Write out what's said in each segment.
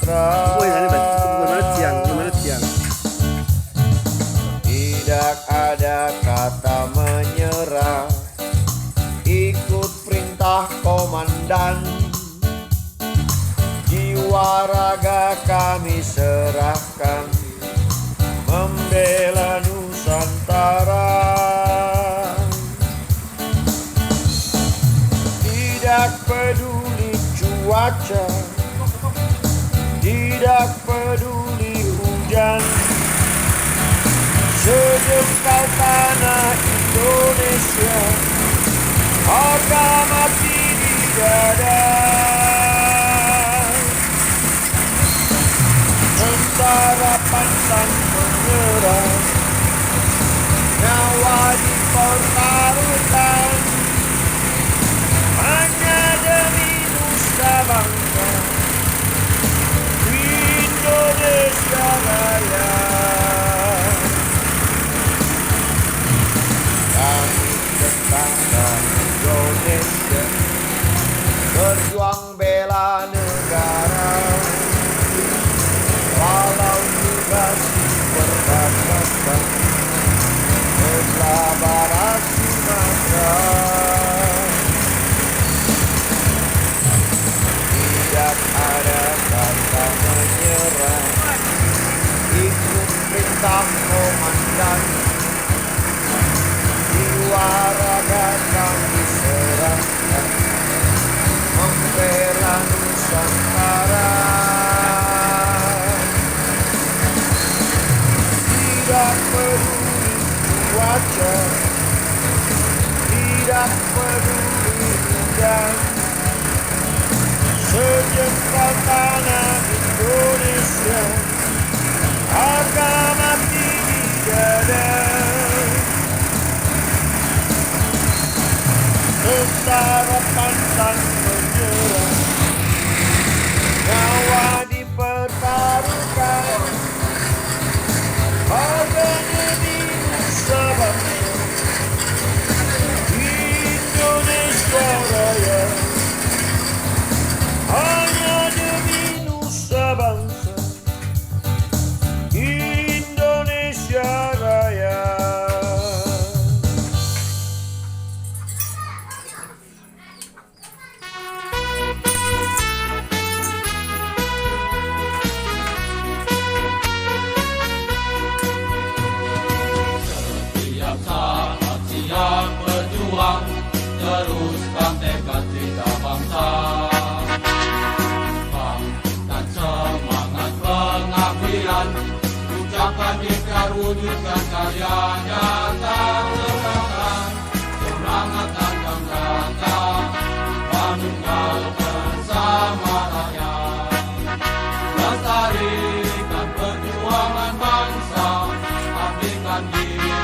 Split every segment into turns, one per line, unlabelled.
Sumatera. Tidak ada kata menyerah, ikut perintah komandan. Jiwa raga kami serahkan, membela Nusantara. Tidak peduli cuaca, tidak peduli hujan, sejengkal tanah Indonesia, harga mati di dada. Tentara pantang menyerah, nyawa dipertaruhkan, hanya demi nusa bangsa, Indonesia Raya. Kami tentara Indonesia, berjuang bela negara, walau tugas perbatasan sebelah barat Sumatera. Tidak ada kata menyerah, ikut perintah komandan. Jiwa raga kami serahkan, membela Nusantara. Tidak peduli cuaca, tidak peduli hujan, sejengkal tanah Indonesia, harga mati di dada. Tentara pantang menyerah, nyawa dipertaruhkan, harga demi nusa bangsa, Indonesia Raya. Hanya demi nusa bangsa, Indonesia Raya.
Setiap saat siap berjuang, teruskan tekad kita bangsa. Bangkitkan semangat pengabdian, ucapkan ikhtiar wujudkan karya nyata. Tegakkan semangat akan rata, manunggal bersama rakyat. Lestarikan perjuangan bangsa, abdikan diri,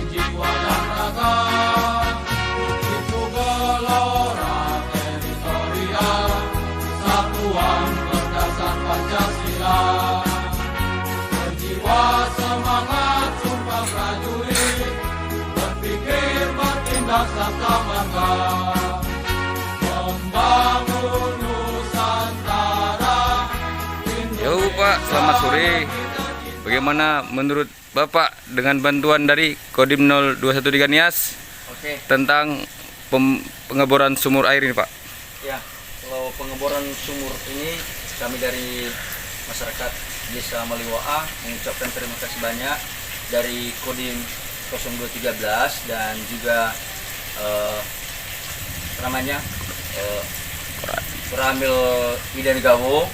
jiwa dan raga. Itu gelora teritorial, satuan berdasar Pancasila. Berjiwa semangat sumpah prajurit, berpikir bertindak serta bangga, membangun Nusantara.
Yo Pak, selamat sore. Bagaimana menurut Bapak dengan bantuan dari Kodim 0213 Nias
Oke,
tentang pengeboran sumur air ini Pak?
ya, kalau pengeboran sumur ini kami dari masyarakat Desa Maliwaa mengucapkan terima kasih banyak dari Kodim 0213 dan juga Ramil Bidan Gawo.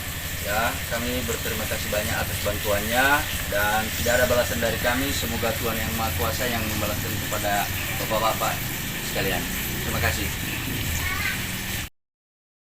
Ya, kami berterima kasih banyak atas bantuannya dan tidak ada balasan dari kami. Semoga Tuhan Yang Maha Kuasa yang membalaskan kepada bapak-bapak sekalian. Terima kasih.